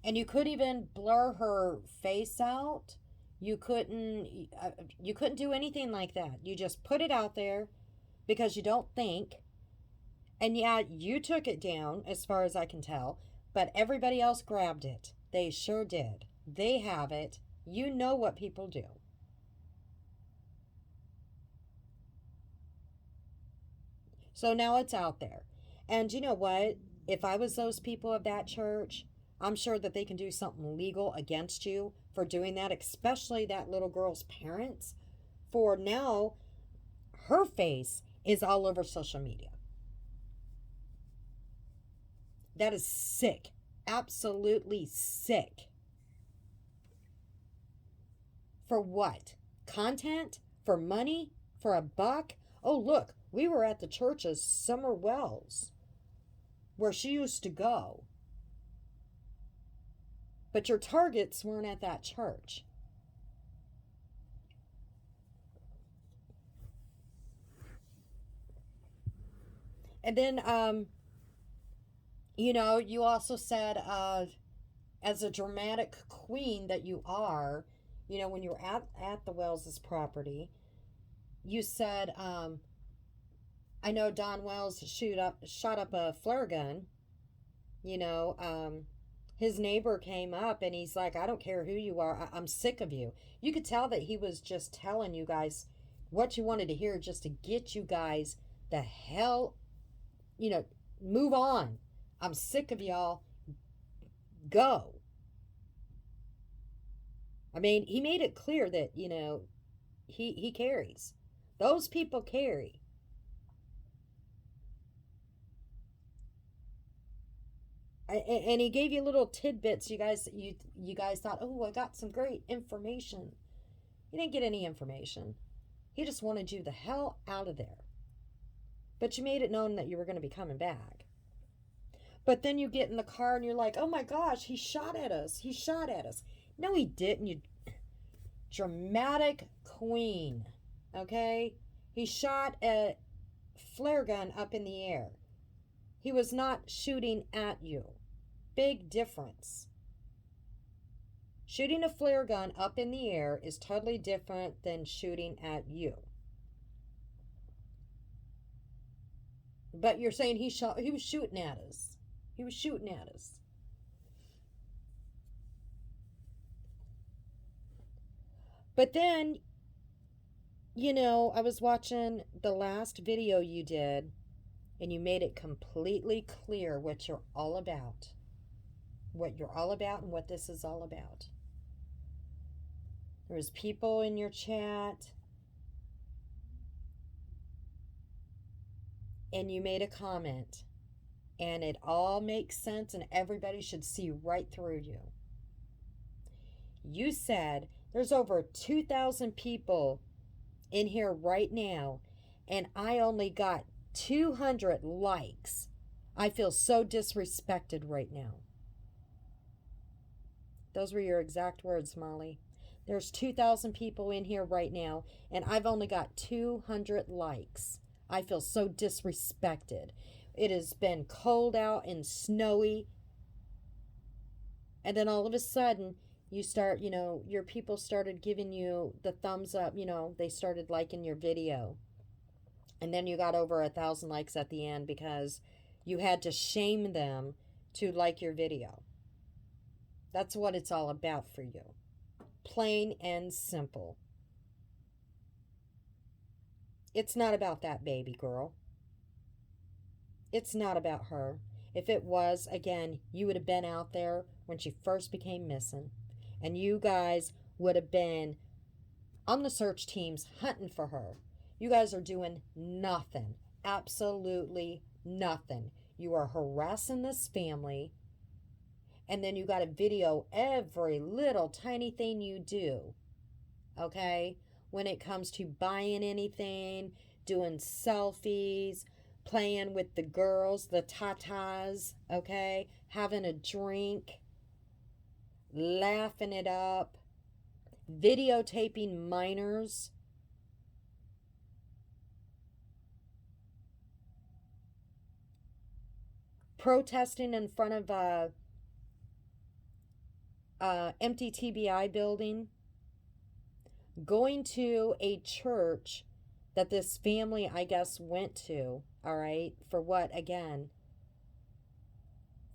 And you could even blur her face out. You couldn't do anything like that. You just put it out there because you don't think. And yeah, you took it down as far as I can tell, but everybody else grabbed it. They sure did. They have it. You know what people do. So now it's out there. And you know what? If I was those people of that church, I'm sure that they can do something legal against you for doing that, especially that little girl's parents. For now, her face is all over social media. That is sick. Absolutely sick. For what? Content? For money? For a buck? Oh, look, we were at the church of Summer Wells, where she used to go. But your targets weren't at that church. And then, you also said, as a dramatic queen that you are, when you were at the Wells's property, you said, I know Don Wells shot up a flare gun. You know, his neighbor came up and he's like, I don't care who you are, I'm sick of you. You could tell that he was just telling you guys what you wanted to hear just to get you guys the hell, move on. I'm sick of y'all. Go. I mean, he made it clear that, he carries. Those people carry. And he gave you little tidbits. You guys thought, oh, I got some great information. You didn't get any information. He just wanted you the hell out of there. But you made it known that you were going to be coming back. But then you get in the car and you're like, oh my gosh, he shot at us. He shot at us. No, he didn't. You dramatic queen. Okay? He shot a flare gun up in the air. He was not shooting at you. Big difference. Shooting a flare gun up in the air is totally different than shooting at you. But you're saying he was shooting at us. He was shooting at us. But then, I was watching the last video you did, and you made it completely clear what you're all about. What you're all about and what this is all about. There's people in your chat, and you made a comment, and it all makes sense, and everybody should see right through you. You said there's over 2,000 people in here right now, and I only got 200 likes. I feel so disrespected right now. Those were your exact words, Molly. There's 2,000 people in here right now, and I've only got 200 likes. I feel so disrespected. It has been cold out and snowy. And then all of a sudden, you start, your people started giving you the thumbs up. They started liking your video. And then you got over 1,000 likes at the end because you had to shame them to like your video. That's what it's all about for you. Plain and simple. It's not about that baby girl. It's not about her. If it was, again, you would have been out there when she first became missing. And you guys would have been on the search teams hunting for her. You guys are doing nothing. Absolutely nothing. You are harassing this family. And then you got to video every little tiny thing you do. Okay? When it comes to buying anything, doing selfies, playing with the girls, the tatas, okay? Having a drink, laughing it up, videotaping minors. Protesting in front of a empty TBI building, going to a church that this family, I guess, went to, all right, for what, again?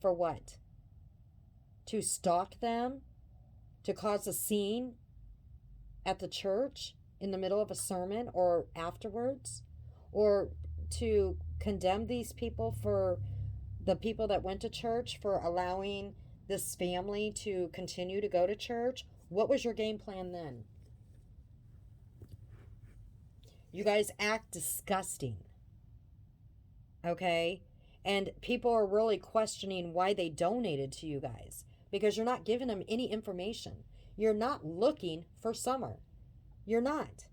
For what? To stalk them? To cause a scene at the church in the middle of a sermon or afterwards? Or to condemn these people, for the people that went to church, for allowing this family to continue to go to church? What was your game plan then? You guys act disgusting. Okay? And people are really questioning why they donated to you guys, because you're not giving them any information. You're not looking for Summer. You're not.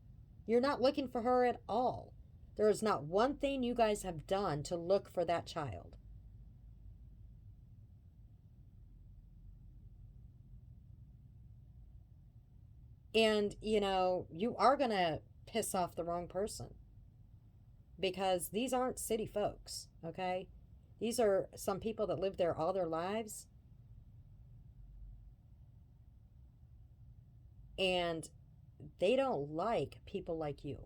You're not looking for her at all. There is not one thing you guys have done to look for that child. And, you are going to piss off the wrong person, because these aren't city folks, okay? These are some people that live there all their lives. And they don't like people like you.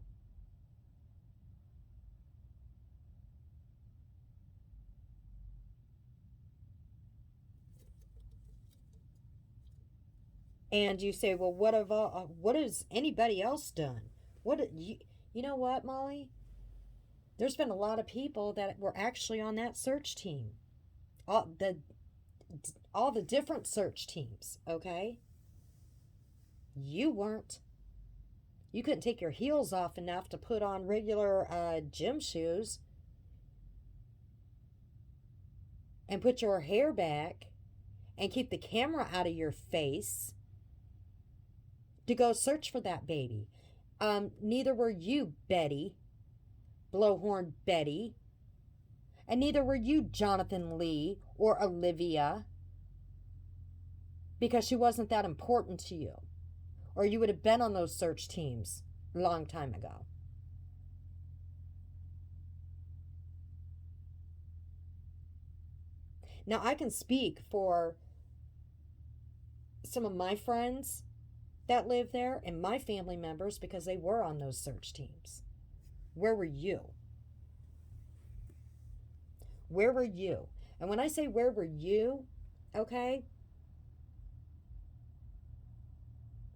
And you say, well, what has anybody else done? You know what, Molly? There's been a lot of people that were actually on that search team. All the different search teams, okay? You weren't. You couldn't take your heels off enough to put on regular gym shoes and put your hair back and keep the camera out of your face to go search for that baby. Neither were you, Betty, Blowhorn Betty, and neither were you, Jonathan Lee or Olivia, because she wasn't that important to you, or you would have been on those search teams a long time ago. Now, I can speak for some of my friends that live there and my family members, because they were on those search teams. Where were you? Where were you? And when I say where were you, okay,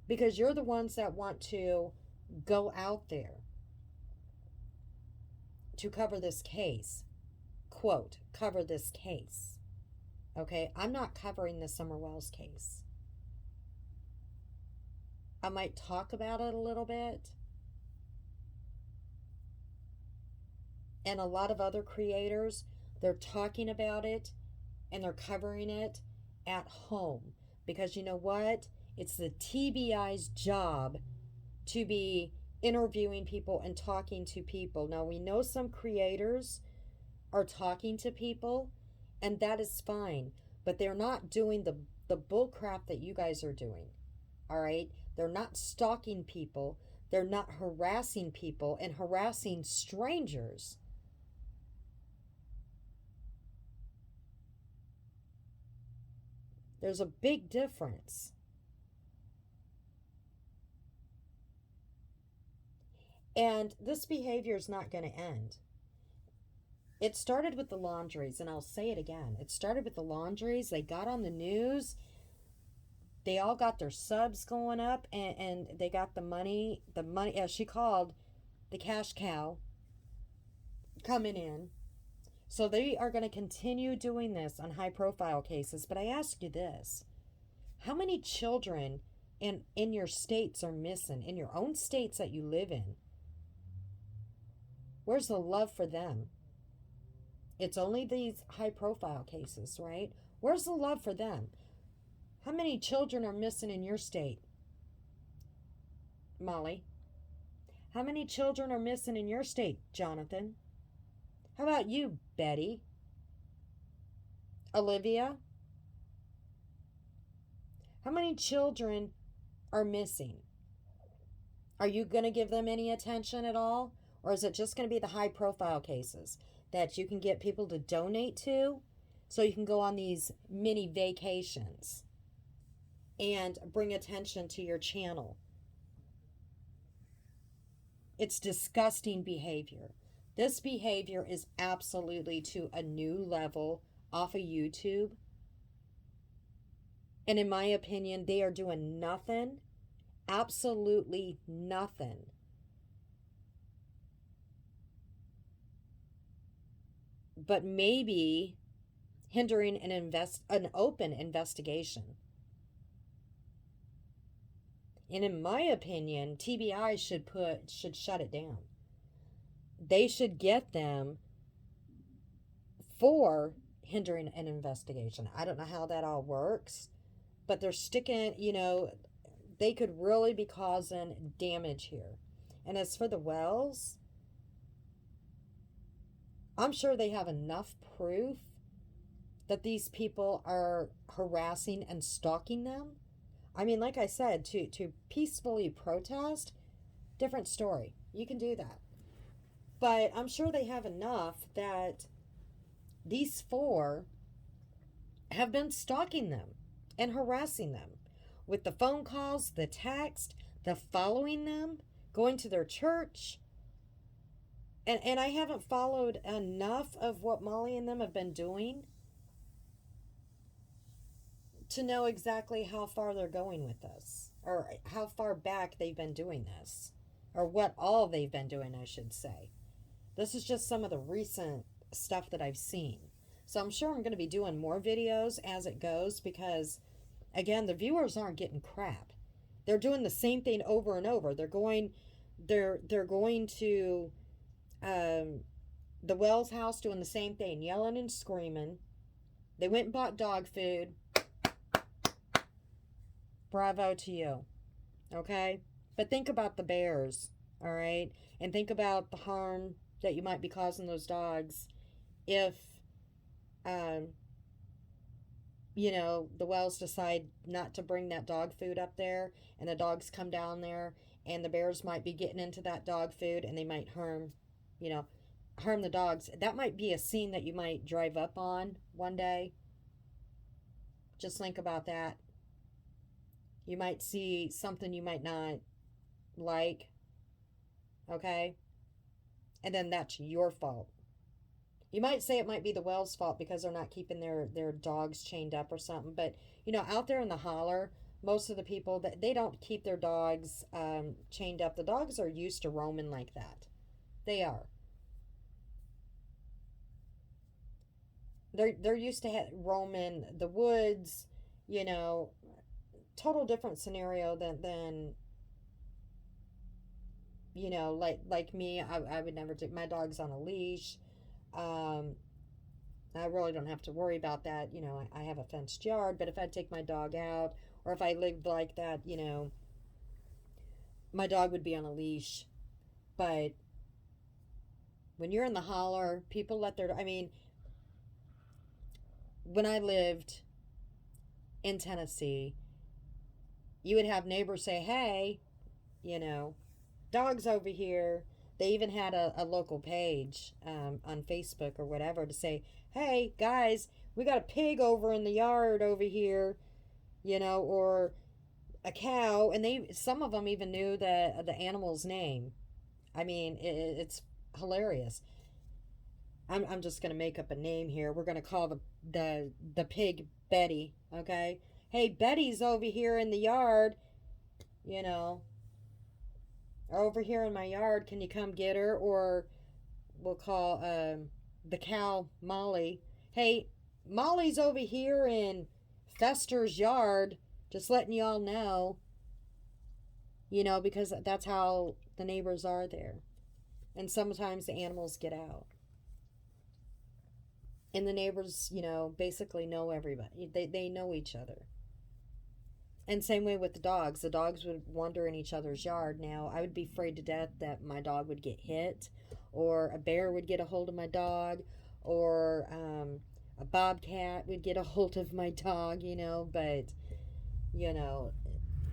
because you're the ones that want to go out there to cover this case. Quote, cover this case. Okay, I'm not covering the Summer Wells case. I might talk about it a little bit. And a lot of other creators, they're talking about it and they're covering it at home. Because you know what? It's the TBI's job to be interviewing people and talking to people. Now, we know some creators are talking to people, and that is fine. But they're not doing the bull crap that you guys are doing. All right? They're not stalking people. They're not harassing people and harassing strangers. There's a big difference. And this behavior is not going to end. It started with the laundries, and I'll say it again. It started with the laundries. They got on the news. They all got their subs going up, and they got the money, as she called, the cash cow coming in. So they are going to continue doing this on high profile cases. But I ask you this: how many children in your states are missing, in your own states that you live in? Where's the love for them? It's only these high profile cases, right? Where's the love for them? How many children are missing in your state, Molly? How many children are missing in your state, Jonathan? How about you, Betty? Olivia? How many children are missing? Are you going to give them any attention at all? Or is it just going to be the high profile cases that you can get people to donate to, so you can go on these mini vacations and bring attention to your channel? It's disgusting behavior. This behavior is absolutely to a new level off of YouTube. And in my opinion, they are doing nothing, absolutely nothing, but maybe hindering an open investigation. And in my opinion, TBI should shut it down. They should get them for hindering an investigation. I don't know how that all works, but they're sticking, they could really be causing damage here. And as for the wells, I'm sure they have enough proof that these people are harassing and stalking them. I mean, like I said, to peacefully protest, different story. You can do that. But I'm sure they have enough that these four have been stalking them and harassing them with the phone calls, the text, the following them, going to their church. And I haven't followed enough of what Molly and them have been doing to know exactly how far they're going with this, or how far back they've been doing this, or what all they've been doing, I should say. This is just some of the recent stuff that I've seen. So I'm sure I'm going to be doing more videos as it goes because, again, the viewers aren't getting crap. They're doing the same thing over and over. They're going to the Wells house doing the same thing, yelling and screaming. They went and bought dog food. Bravo to you. Okay? But think about the bears, all right? And think about the harm that you might be causing those dogs if, the Wells decide not to bring that dog food up there and the dogs come down there and the bears might be getting into that dog food and they might harm the dogs. That might be a scene that you might drive up on one day. Just think about that. You might see something you might not like. Okay? And then that's your fault. You might say it might be the Wells' fault because they're not keeping their dogs chained up or something. But, out there in the holler, most of the people, that they don't keep their dogs chained up. The dogs are used to roaming like that. They are. They're used to roaming the woods, total different scenario than like me. I would never take my dog's on a leash. I really don't have to worry about that. I have a fenced yard, but if I take my dog out or if I lived like that, my dog would be on a leash. But when you're in the holler, people when I lived in Tennessee, you would have neighbors say, hey, dogs over here. They even had a local page on Facebook or whatever to say, hey, guys, we got a pig over in the yard over here, or a cow. And some of them even knew the animal's name. I mean, it's hilarious. I'm just going to make up a name here. We're going to call the pig Betty, okay? Hey, Betty's over here in the yard, over here in my yard. Can you come get her? Or we'll call the cow Molly. Hey, Molly's over here in Fester's yard. Just letting y'all know, because that's how the neighbors are there. And sometimes the animals get out. And the neighbors, basically know everybody. They know each other. And same way with the dogs. The dogs would wander in each other's yard. Now, I would be afraid to death that my dog would get hit, or a bear would get a hold of my dog, or a bobcat would get a hold of my dog, But,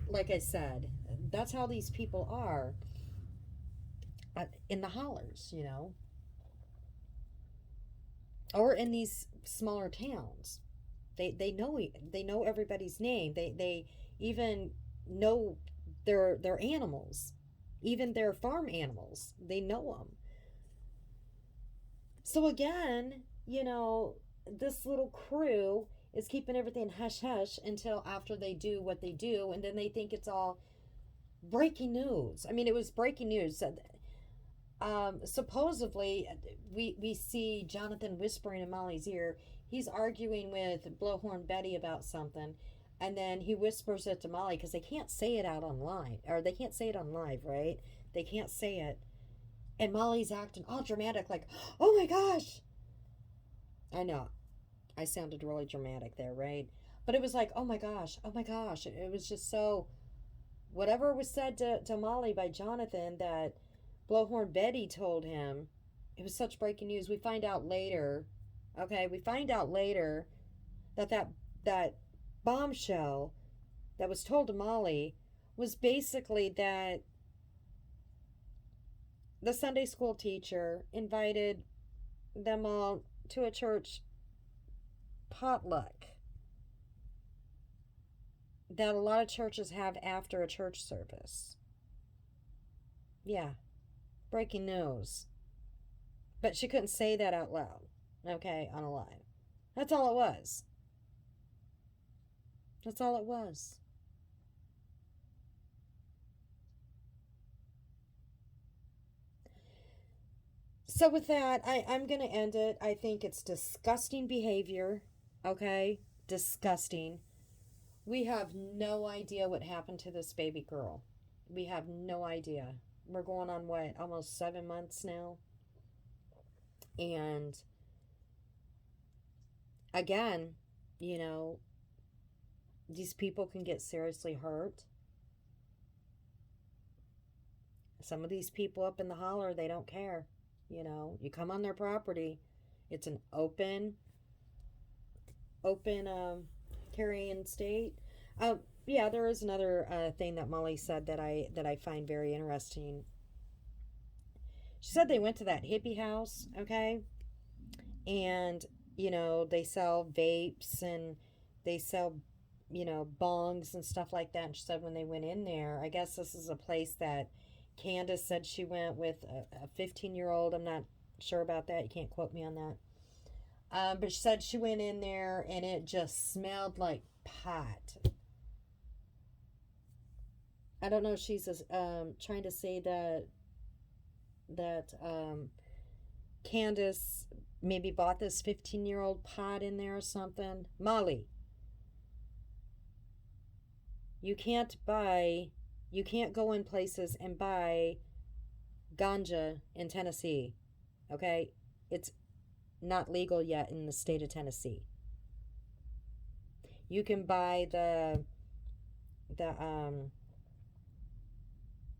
like I said, that's how these people are in the hollers, or in these smaller towns. They know everybody's name. They even know their animals, even their farm animals. They know them. So again, this little crew is keeping everything hush hush until after they do what they do, and then they think it's all breaking news. I mean, it was breaking news. Supposedly, we see Jonathan whispering in Molly's ear. He's arguing with Blowhorn Betty about something, and then he whispers it to Molly because they can't say it out online, or they can't say it on live, right? They can't say it, and Molly's acting all dramatic, like, "Oh my gosh!" I know I sounded really dramatic there, right? But it was like, "Oh my gosh, oh my gosh!" It was just so whatever was said to Molly by Jonathan that Blowhorn Betty told him, it was such breaking news. We find out later, okay, we find out later that that bombshell that was told to Molly was basically that the Sunday school teacher invited them all to a church potluck that a lot of churches have after a church service. Yeah, breaking news. But she couldn't say that out loud, okay, on a live. That's all it was. That's all it was. So, with that, I'm going to end it. I think it's disgusting behavior, okay? Disgusting. We have no idea what happened to this baby girl. We have no idea. We're going on what, almost 7 months now? And again, you know, these people can get seriously hurt. Some of these people up in the holler, they don't care. You know, you come on their property, it's an open carrying state. Yeah, there is another thing that Molly said that I find very interesting. She said they went to that hippie house, okay, and they sell vapes and they sell bongs and stuff like that. And she said when they went in there, I guess this is a place that Candace said she went with a 15-year-old. I'm not sure about that. You can't quote me on that. But she said she went in there and it just smelled like pot. I don't know if she's trying to say that Candace maybe bought this 15-year-old pot in there or something. Molly, you can't buy, you can't go in places and buy ganja in Tennessee. Okay, it's not legal yet in the state of Tennessee. You can buy the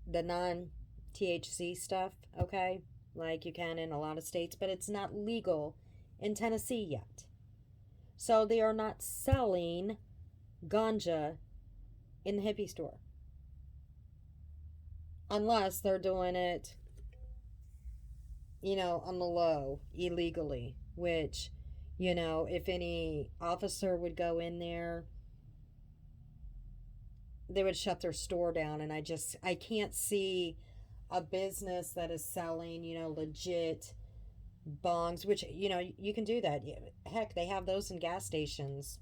the non THC stuff, okay? Like you can in a lot of states, but it's not legal in Tennessee yet. So they are not selling ganja in the hippie store unless they're doing it, on the low illegally, which, if any officer would go in there, they would shut their store down. And I can't see a business that is selling, legit bongs, which, you can do that. Heck, they have those in gas stations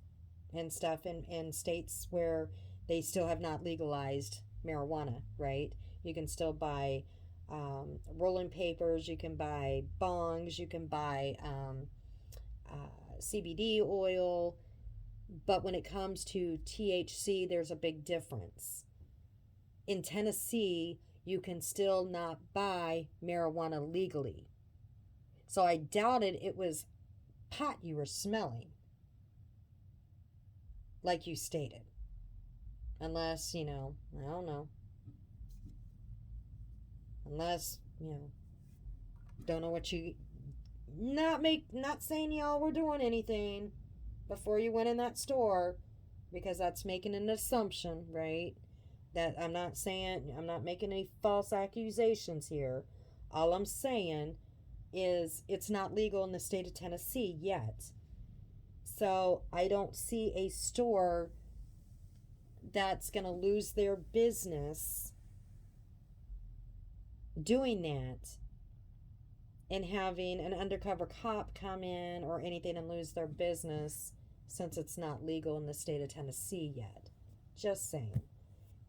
and stuff in states where they still have not legalized marijuana, right? You can still buy rolling papers, you can buy bongs, you can buy CBD oil. But when it comes to THC, there's a big difference. In Tennessee, you can still not buy marijuana legally. So I doubted it was pot you were smelling, like you stated. Unless, I don't know. Unless, don't know what you not saying y'all were doing anything before you went in that store, because that's making an assumption, right? That I'm not making any false accusations here. All I'm saying is it's not legal in the state of Tennessee yet. So I don't see a store that's going to lose their business doing that and having an undercover cop come in or anything and lose their business, since it's not legal in the state of Tennessee yet. Just saying.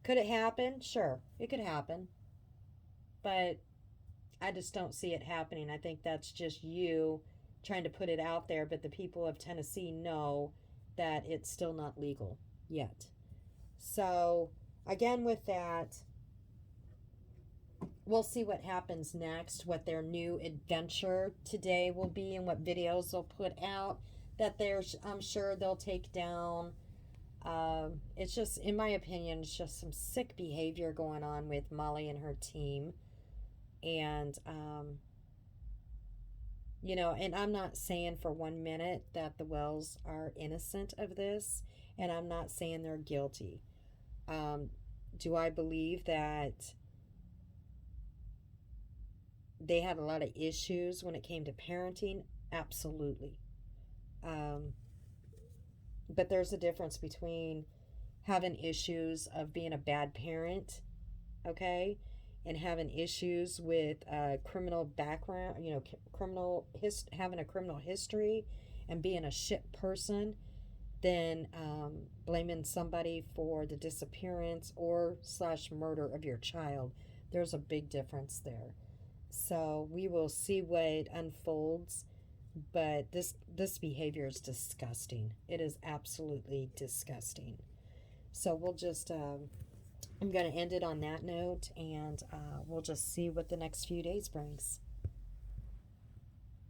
Could it happen? Sure, it could happen. But I just don't see it happening. I think that's just you trying to put it out there, but the people of Tennessee know that it's still not legal yet. So, again, with that, we'll see what happens next, what their new adventure today will be, and what videos they'll put out that I'm sure they'll take down. It's just, in my opinion, it's just some sick behavior going on with Molly and her team. And, and I'm not saying for 1 minute that the Wells are innocent of this, and I'm not saying they're guilty. Do I believe that they had a lot of issues when it came to parenting? Absolutely. Um, but there's a difference between having issues of being a bad parent, okay, and having issues with criminal background, having a criminal history and being a shit person, than blaming somebody for the disappearance or slash murder of your child. There's a big difference there. So we will see what unfolds, but this behavior is disgusting. It is absolutely disgusting. So we'll just I'm going to end it on that note, and we'll just see what the next few days brings.